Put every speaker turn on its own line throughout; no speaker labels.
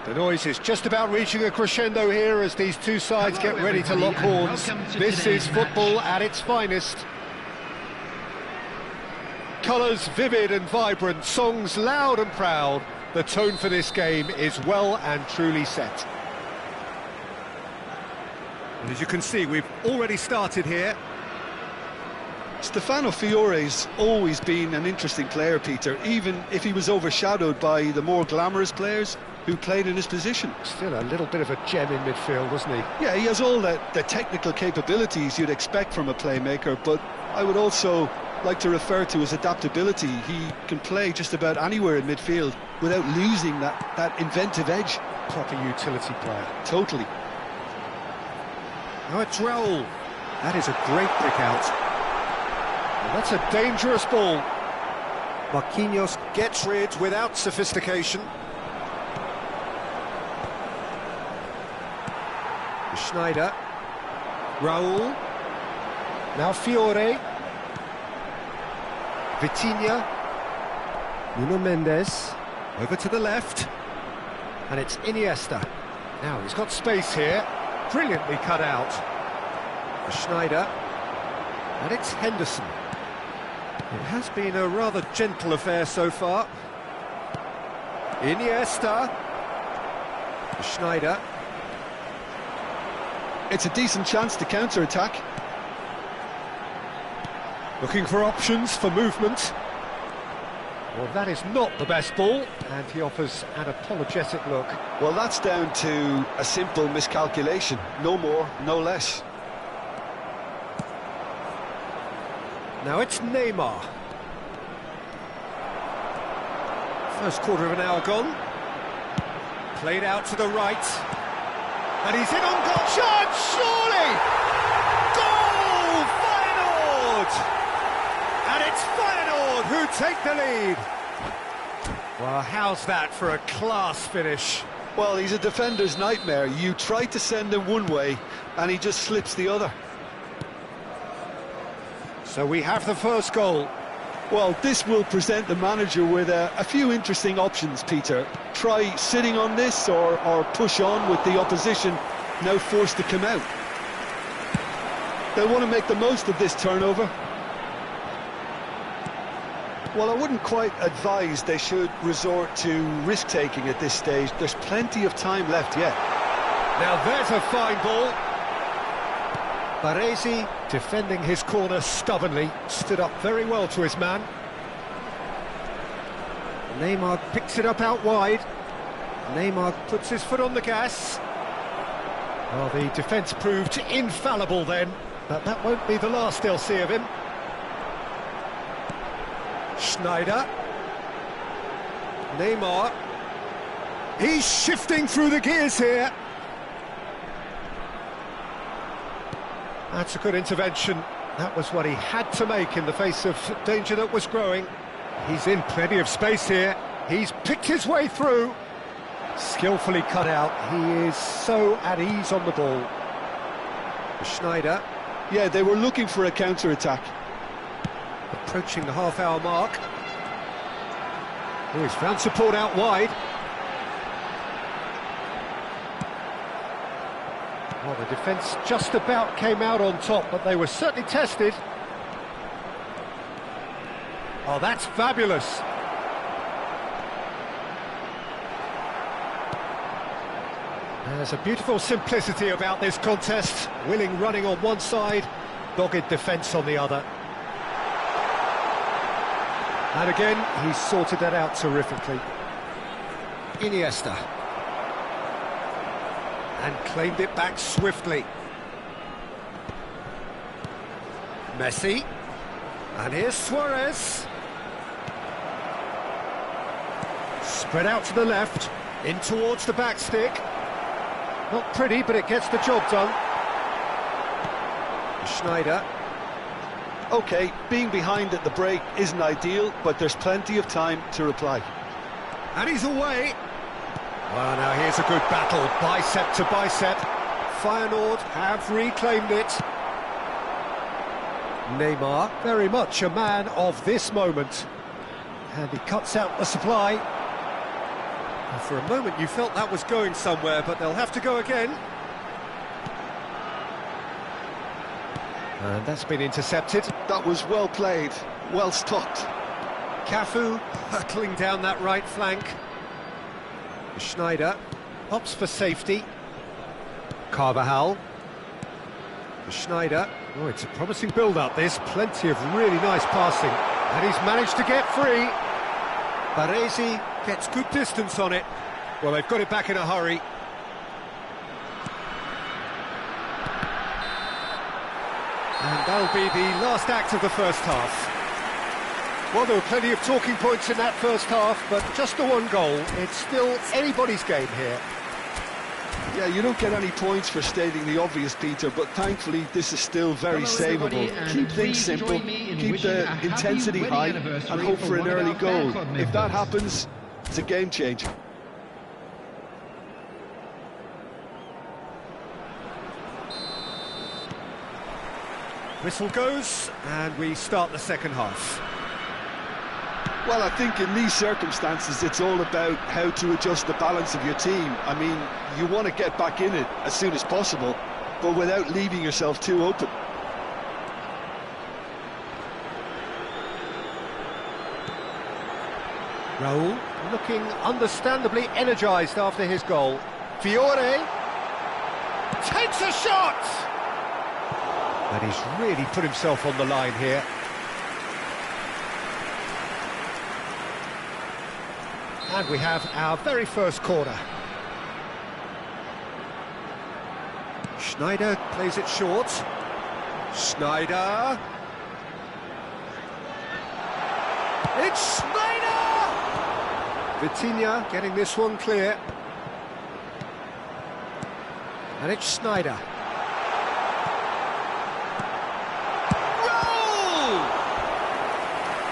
The noise is just about reaching a crescendo here as these two sides get ready to lock horns. This is football at its finest. Colours vivid and vibrant, songs loud and proud. The tone for this game is well and truly set. And as you can see, we've already started here.
Stefano Fiore's always been an interesting player, Peter, even if he was overshadowed by the more glamorous players who played in his position.
Still a little bit of a gem in midfield, wasn't he?
Yeah, he has all the technical capabilities you'd expect from a playmaker, but I would also like to refer to his adaptability. He can play just about anywhere in midfield without losing that inventive edge.
Proper utility player.
Totally.
Now it's Raul. That is a great pick out. Well, that's a dangerous ball. Marquinhos gets rid without sophistication. Schneider. Raul. Now Fiore. Vitinha. Nuno Mendes. Over to the left. And it's Iniesta. Now he's got space here. Brilliantly cut out. Schneider. And it's Henderson. It has been a rather gentle affair so far. Iniesta. Schneider.
It's a decent chance to counter-attack.
Looking for options for movement. Well, that is not the best ball, and he offers an apologetic look.
Well, that's down to a simple miscalculation. No more, no less.
Now it's Neymar. First quarter of an hour gone. Played out to the right. And he's in on goal. Shot, surely! Goal! Feyenoord! And it's Feyenoord who take the lead. Well, how's that for a class finish?
Well, he's a defender's nightmare. You try to send him one way, and he just slips the other.
So we have the first goal.
Well, this will present the manager with a few interesting options, Peter. Try sitting on this or push on with the opposition now forced to come out. They'll want to make the most of this turnover. Well, I wouldn't quite advise they should resort to risk-taking at this stage. There's plenty of time left yet.
Now there's a fine ball. Baresi, defending his corner stubbornly, stood up very well to his man. Neymar picks it up out wide. Neymar puts his foot on the gas. Well, the defence proved infallible then, but that won't be the last they'll see of him. Schneider. Neymar. He's shifting through the gears here. That's a good intervention. That was what he had to make in the face of danger that was growing. He's in plenty of space here. He's picked his way through. Skillfully cut out. He is so at ease on the ball. Schneider.
Yeah, they were looking for a counter-attack.
Approaching the half-hour mark. Oh, he's found support out wide. Well, the defence just about came out on top, but they were certainly tested. Oh, that's fabulous. There's a beautiful simplicity about this contest. Willing running on one side, dogged defence on the other. And again, he's sorted that out terrifically. Iniesta. And claimed it back swiftly. Messi. And here's Suarez. Spread out to the left, in towards the back stick. Not pretty, but it gets the job done. Schneider.
OK, being behind at the break isn't ideal, but there's plenty of time to reply.
And he's away. Well, now here's a good battle, bicep to bicep. Feyenoord have reclaimed it. Neymar, very much a man of this moment. And he cuts out the supply. For a moment you felt that was going somewhere, but they'll have to go again. And that's been intercepted.
That was well played, well stopped.
Cafu hurtling down that right flank. Schneider opts for safety. Carvajal. Schneider. Oh, it's a promising build-up, this. Plenty of really nice passing. And he's managed to get free. Baresi gets good distance on it. Well, they've got it back in a hurry. And that'll be the last act of the first half. Well, there were plenty of talking points in that first half, but just the one goal. It's still anybody's game here.
Yeah, you don't get any points for stating the obvious, Peter, but thankfully this is still very savable. Keep things simple, keep the intensity high, and hope for an early goal. If that happens, it's a game changer.
Whistle goes, and we start the second half.
Well, I think in these circumstances it's all about how to adjust the balance of your team. I mean, you want to get back in it as soon as possible, but without leaving yourself too open.
Raul looking understandably energised after his goal. Fiore takes a shot! And he's really put himself on the line here. And we have our very first corner. Schneider plays it short. Schneider. It's Schneider! Vitinha getting this one clear. And it's Schneider. Goal!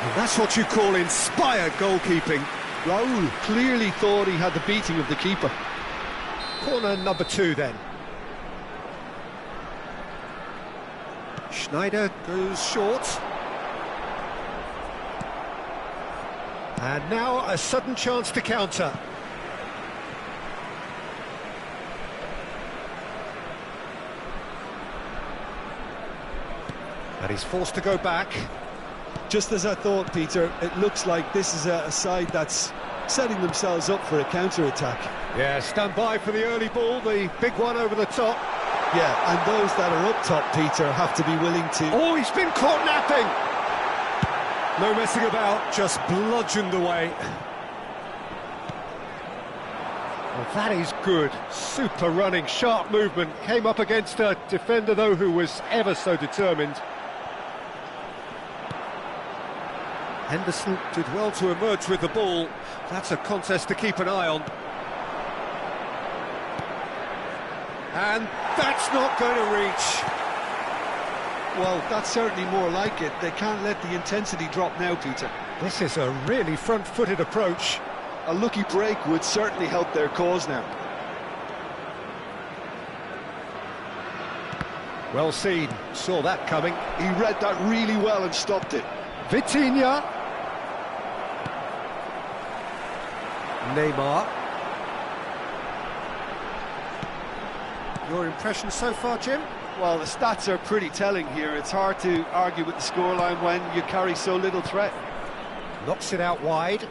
And that's what you call inspired goalkeeping.
Raul clearly thought he had the beating of the keeper.
Corner number 2 then. Schneider goes short. And now a sudden chance to counter. And he's forced to go back.
Just as I thought, Peter, it looks like this is a side that's setting themselves up for a counter-attack.
Yeah, stand by for the early ball, the big one over the top.
Yeah, and those that are up top, Peter, have to be willing to...
Oh, he's been caught napping! No messing about, just bludgeoned away. Well, that is good. Super running, sharp movement. Came up against a defender, though, who was ever so determined. Henderson did well to emerge with the ball. That's a contest to keep an eye on. And that's not going to reach.
Well, that's certainly more like it. They can't let the intensity drop now, Peter.
This is a really front-footed approach.
A lucky break would certainly help their cause now.
Well seen, saw that coming.
He read that really well and stopped it.
Vitinha. Neymar. Your impression so far, Jim?
Well, the stats are pretty telling here. It's hard to argue with the scoreline when you carry so little threat.
Knocks it out wide.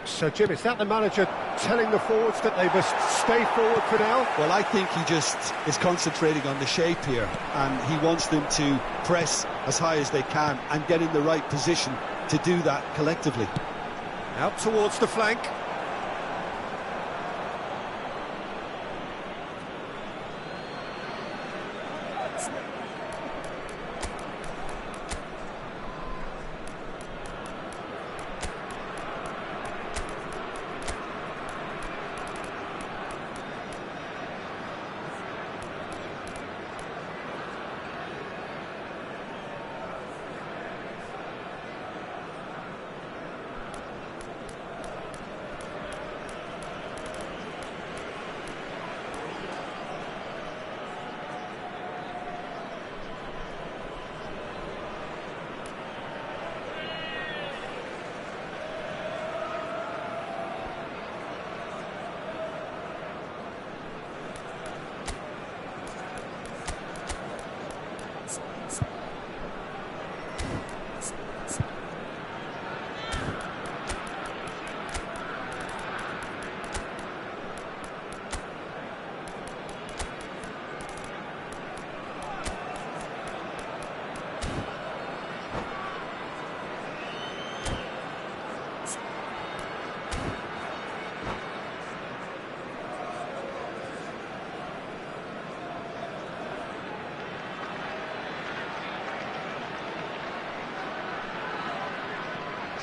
So, Jim, is that the manager telling the forwards that they must stay forward for now?
Well, I think he just is concentrating on the shape here, and he wants them to press as high as they can and get in the right position to do that collectively.
Out towards the flank.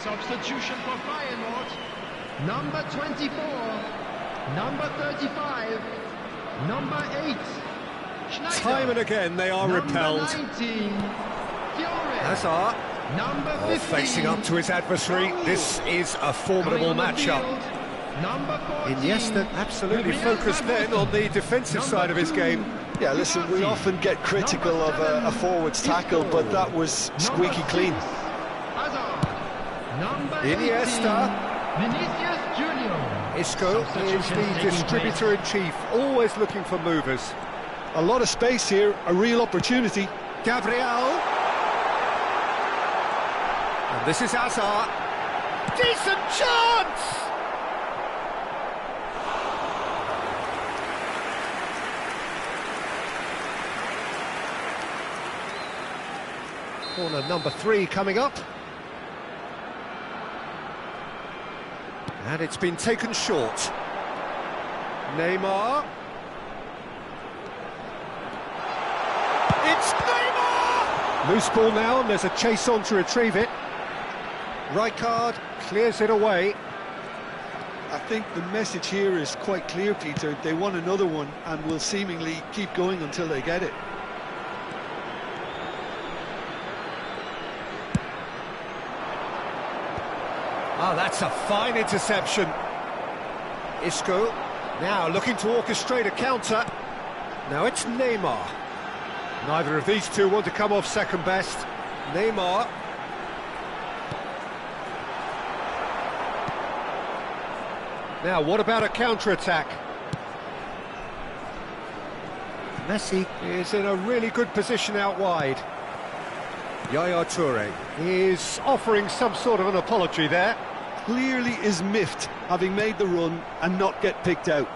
Substitution for Feyenoord. Number 24, number 35, number 8. Schneider.
Time and again they are repelled.
Number 19, Fiore.
Hazard.
Number 15,
facing up to his adversary. This is a formidable matchup.
Number 14,
Iniesta absolutely focused then on the defensive side of his game.
Yeah, listen, we often get critical of a forward's tackle, but that was squeaky clean.
Iniesta.
Vinicius Junior.
Isco is the distributor-in-chief, always looking for movers.
A lot of space here, a real opportunity.
Gabriel. And this is Hazard. Decent chance! Corner number 3 coming up. And it's been taken short. Neymar. It's Neymar! Loose ball now, and there's a chase on to retrieve it. Rijkaard clears it away.
I think the message here is quite clear, Peter. They want another one and will seemingly keep going until they get it.
Oh, that's a fine interception. Isco now looking to orchestrate a counter. Now it's Neymar. Neither of these two want to come off second best. Neymar. Now, what about a counter-attack? Messi is in a really good position out wide. Yaya Toure is offering some sort of an apology there.
Clearly is miffed, having made the run and not get picked out.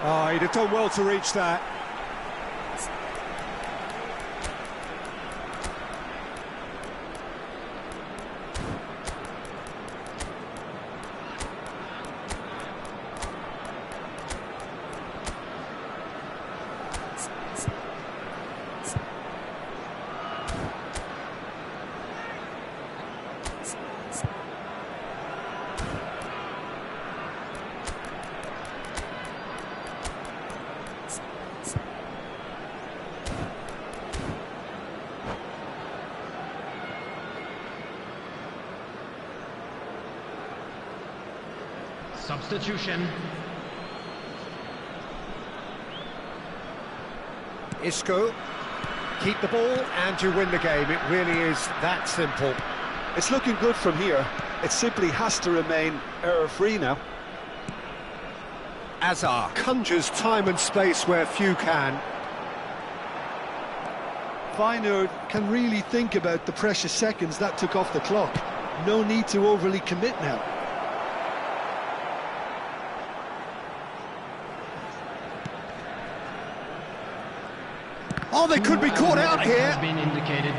Oh, he'd have done well to reach that.
Substitution.
Isco, keep the ball and you win the game. It really is that simple.
It's looking good from here. It simply has to remain error-free now.
Hazard conjures time and space where few can.
Feyenoord can really think about the precious seconds that took off the clock. No need to overly commit now.
Oh, they could be caught out here.
Has been indicated.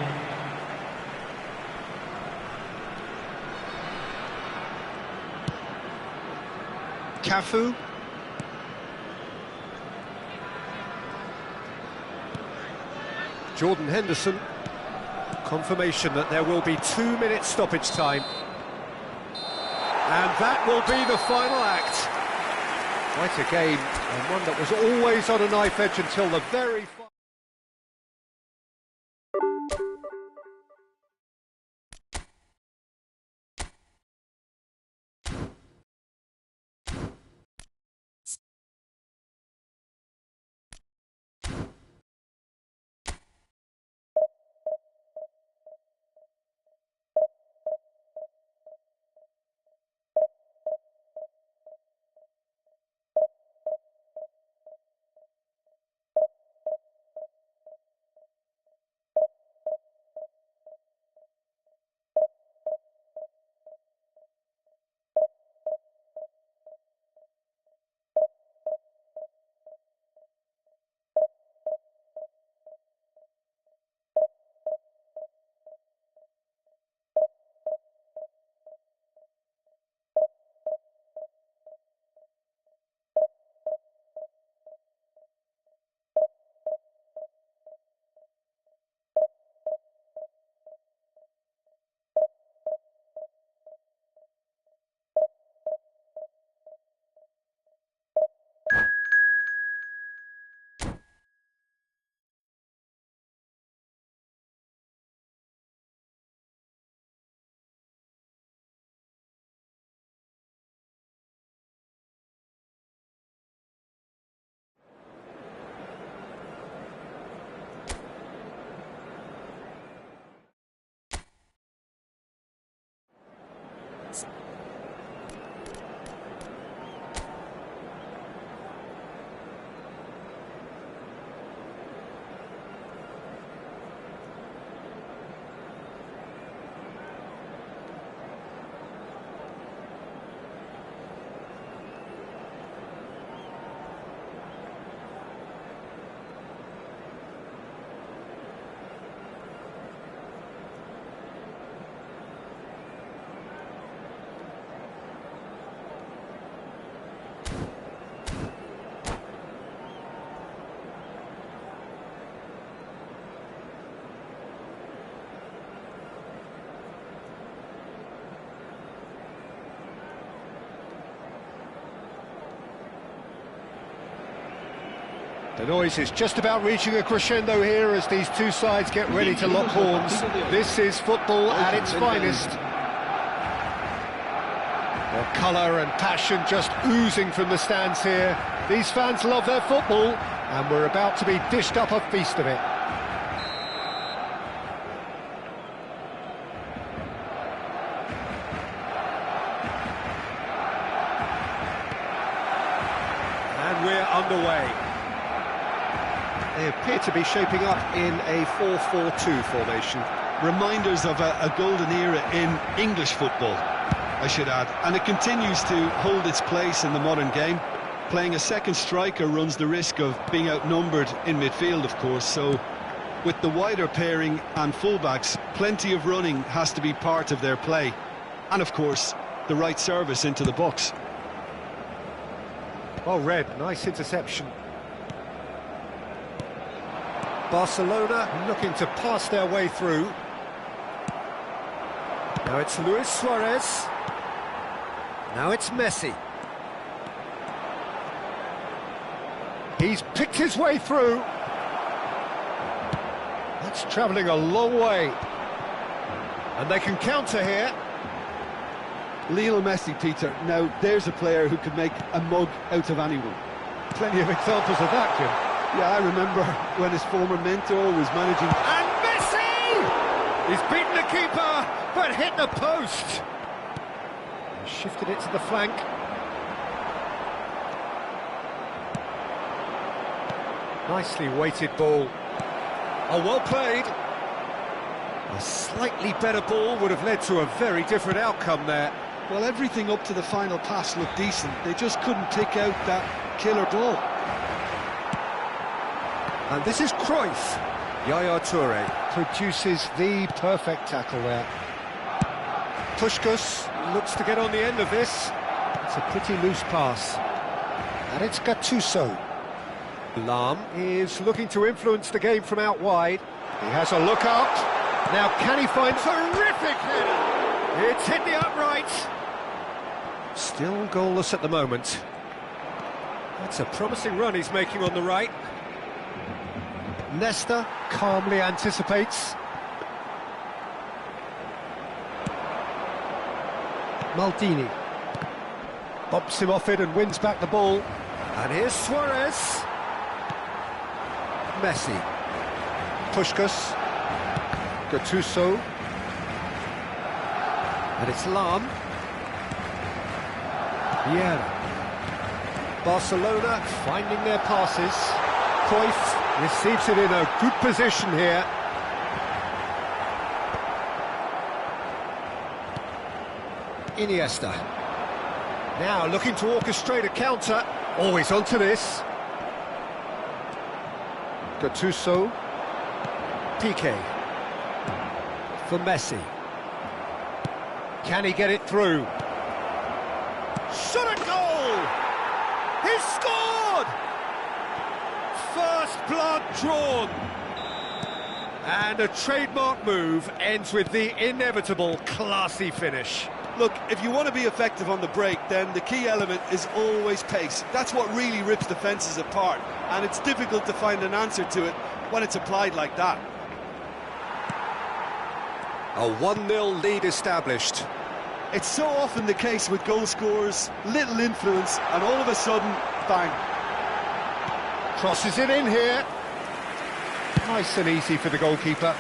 Cafu. Jordan Henderson. Confirmation that there will be 2-minute stoppage time. And that will be the final act. Quite a game, and one that was always on a knife edge until the very The noise is just about reaching a crescendo here as these two sides get ready to lock horns. This is football at its finest. Well, colour and passion just oozing from the stands here. These fans love their football, and we're about to be dished up a feast of it. And we're underway. They appear to be shaping up in a 4-4-2 formation.
Reminders of a golden era in English football, I should add, and it continues to hold its place in the modern game. Playing a second striker runs the risk of being outnumbered in midfield, of course, so with the wider pairing and fullbacks, plenty of running has to be part of their play. And of course, the right service into the box.
Well read, nice interception. Barcelona looking to pass their way through. Now it's Luis Suarez. Now it's Messi. He's picked his way through. That's travelling a long way. And they can counter here.
Lionel Messi, Peter. Now, there's a player who could make a mug out of anyone.
Plenty of examples of that, Jim.
Yeah, I remember when his former mentor was managing...
And Messi! He's beaten the keeper, but hit the post. He shifted it to the flank. Nicely weighted ball. Oh, well played. A slightly better ball would have led to a very different outcome there.
Well, everything up to the final pass looked decent. They just couldn't pick out that killer ball.
And this is Cruyff. Yaya Toure produces the perfect tackle there. Puskás looks to get on the end of this. It's a pretty loose pass. And it's Gattuso. Lahm is looking to influence the game from out wide. He has a look up. Now can he find... Terrific header! It's hit the upright. Still goalless at the moment. That's a promising run he's making on the right. Nesta calmly anticipates. Maldini bumps him off it and wins back the ball. And here's Suarez. Messi. Puskás. Gattuso. And it's Lahm. Vieira. Barcelona finding their passes. Cruyff receives it in a good position here. Iniesta. Now looking to orchestrate a counter. Always onto this. Gattuso. Piqué. For Messi. Can he get it through? Shot at goal! He's scored! First blood drawn. And a trademark move ends with the inevitable classy finish.
Look, if you want to be effective on the break, then the key element is always pace. That's what really rips defences apart, and it's difficult to find an answer to it when it's applied like that.
A 1-0 lead established.
It's so often the case with goal scorers, little influence, and all of a sudden, bang.
Crosses it in here. Nice and easy for the goalkeeper.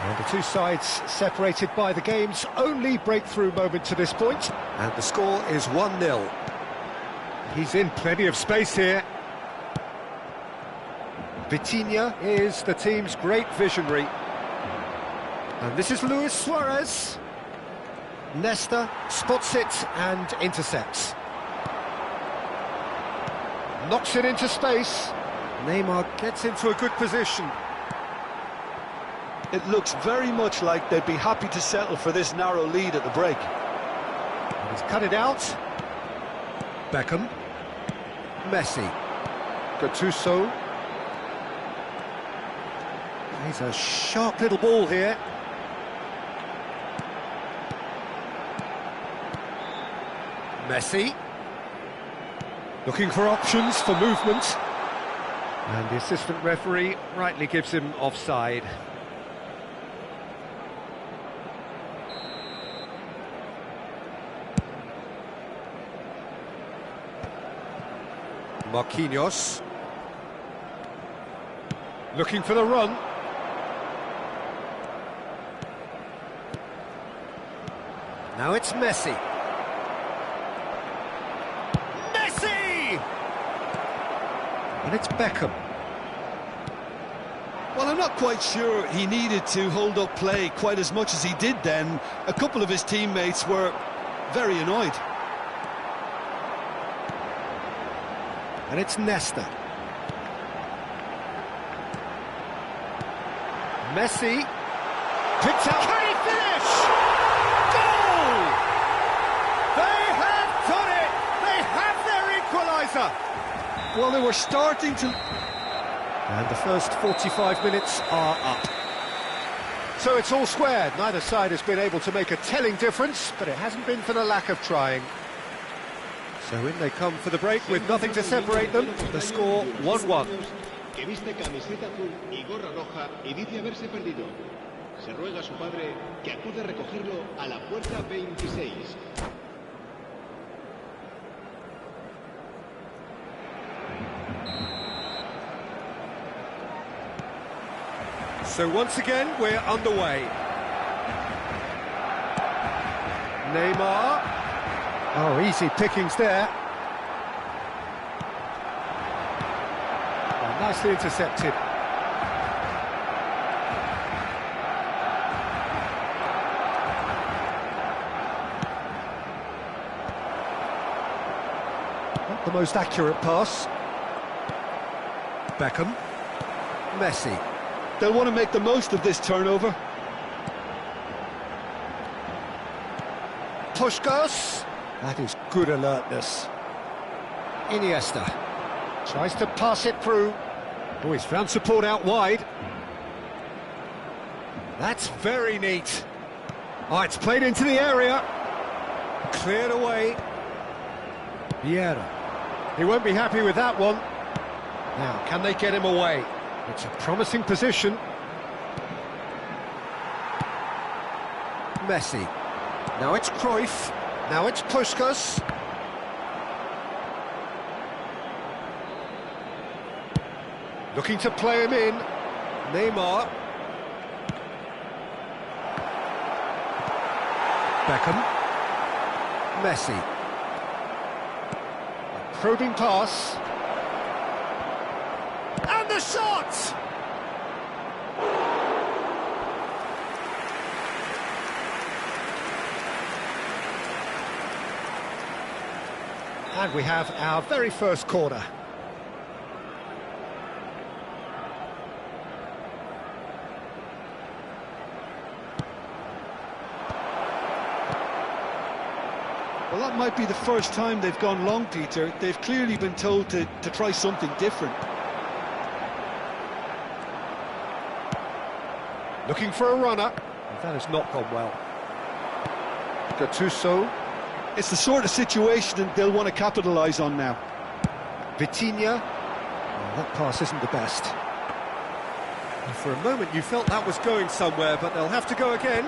And the two sides separated by the game's only breakthrough moment to this point. And the score is 1-0. He's in plenty of space here. Vitinha is the team's great visionary. And this is Luis Suarez. Nesta spots it and intercepts. Knocks it into space. Neymar gets into a good position.
It looks very much like they'd be happy to settle for this narrow lead at the break.
And he's cut it out. Beckham. Messi. Gattuso. He's a sharp little ball here. Messi. Looking for options for movement. And the assistant referee rightly gives him offside. Marquinhos. Looking for the run. Now it's Messi. Messi! And it's Beckham.
Well, I'm not quite sure he needed to hold up play quite as much as he did then. A couple of his teammates were very annoyed.
And it's Nesta. Messi. Picked out. Can he finish? Goal! They have done it! They have their equaliser!
Well, they were starting to...
And the first 45 minutes are up. So it's all squared. Neither side has been able to make a telling difference, but it hasn't been for the lack of trying. So in they come for the break with nothing to separate them. The score 1-1.
Que viste camiseta azul y gorra roja y dice haberse perdido. Se ruega a su padre que acude a recogerlo a la puerta 26.
So once again, we're underway. Neymar. Oh, easy pickings there. Oh, nicely intercepted. Not the most accurate pass. Beckham. Messi.
They'll want to make the most of this turnover.
Puskas. That is good alertness. Iniesta tries to pass it through. Oh, he's found support out wide. That's very neat. Oh, it's played into the area. Cleared away. Vieira. He won't be happy with that one. Now, can they get him away? It's a promising position. Messi. Now it's Cruyff. Now it's Puskas. Looking to play him in. Neymar. Beckham. Messi. A probing pass. And the shot! And we have our very first corner.
Well, that might be the first time they've gone long, Peter. They've clearly been told to try something different.
Looking for a runner. That has not gone well. Gattuso.
It's the sort of situation that they'll want to capitalise on now.
Vitinha. Oh, that pass isn't the best. And for a moment you felt that was going somewhere, but they'll have to go again.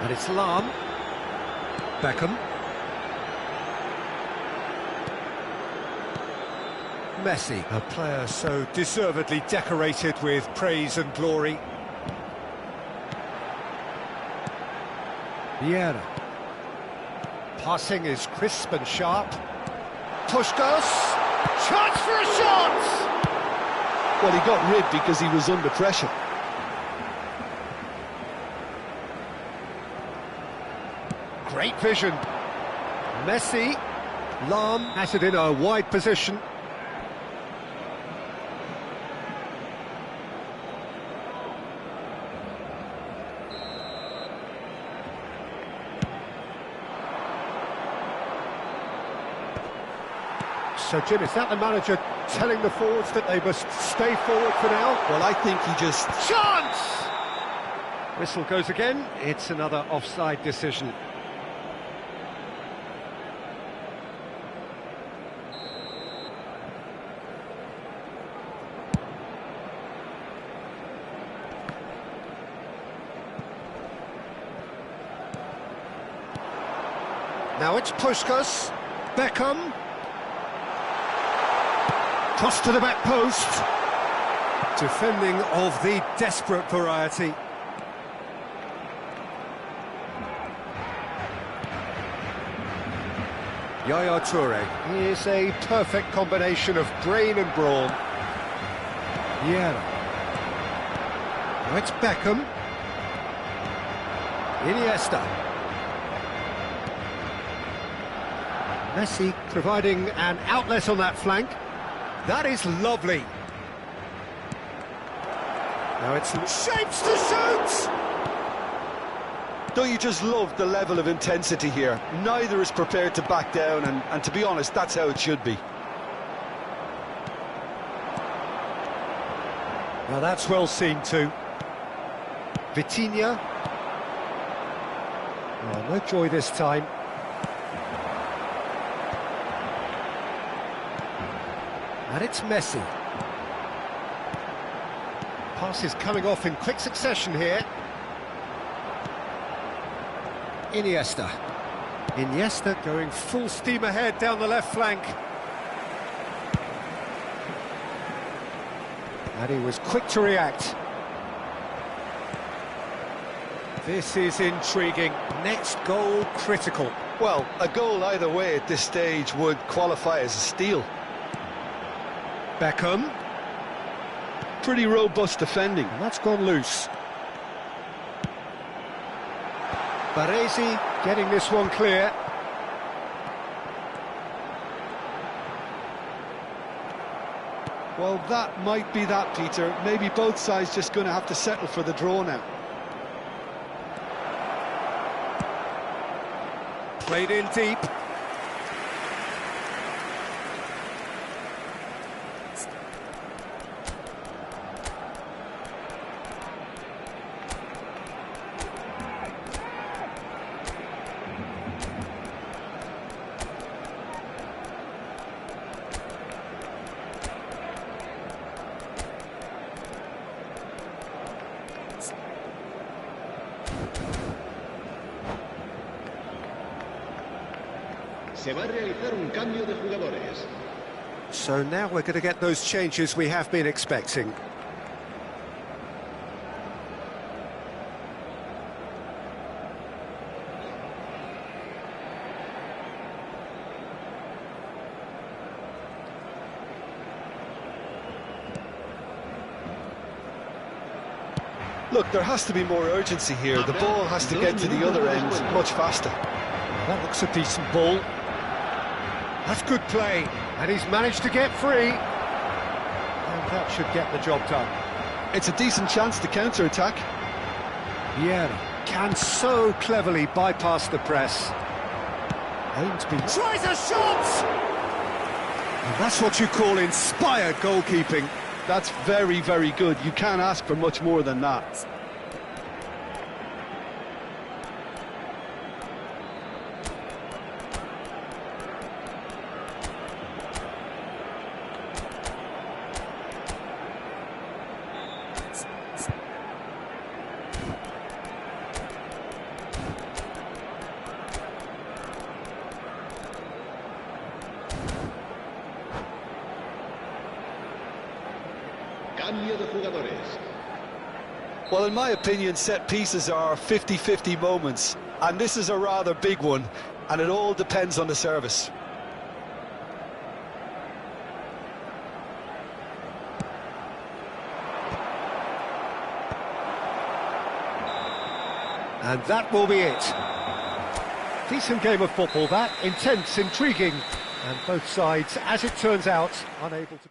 And it's Lam. Beckham. Messi, a player so deservedly decorated with praise and glory. Vieira. Passing is crisp and sharp. Puskas. Chance for a shot!
Well, he got ribbed because he was under pressure.
Great vision. Messi. Lam has it in a wide position. So, Jim, is that the manager telling the forwards that they must stay forward for now?
Well, I think he just...
Chance! Whistle goes again. It's another offside decision. Now it's Puskás. Beckham. Cross to the back post. Defending of the desperate variety. Yaya Touré. He is a perfect combination of brain and brawn. Yeah. Now it's Beckham. Iniesta. Messi providing an outlet on that flank. That is lovely. Now it's shapes to shoot!
Don't you just love the level of intensity here? Neither is prepared to back down, and to be honest, that's how it should be.
Now that's well seen too. Vitinha. Oh, no joy this time. And it's Messi. Pass is coming off in quick succession here. Iniesta. Iniesta going full steam ahead down the left flank. And he was quick to react. This is intriguing. Next goal critical.
Well, a goal either way at this stage would qualify as a steal.
Beckham.
Pretty robust defending.
And that's gone loose. Baresi getting this one clear.
Well, that might be that, Peter. Maybe both sides just going to have to settle for the draw now.
Played in deep.
Se va a realizar un cambio de jugadores.
So now we're going to get those changes we have been expecting.
Look, there has to be more urgency here. The ball has to get to the other end much faster.
That looks a decent ball. That's good play, and he's managed to get free. And that should get the job done.
It's a decent chance to counter-attack.
Vieira can so cleverly bypass the press. Ainsby tries a shot! And that's what you call inspired goalkeeping.
That's very, very good. You can't ask for much more than that.
Cambio de jugadores.
Well, in my opinion, set pieces are 50-50 moments, and this is a rather big one, and it all depends on the service.
And that will be it. Decent game of football, that. Intense, intriguing, and both sides, as it turns out, unable to...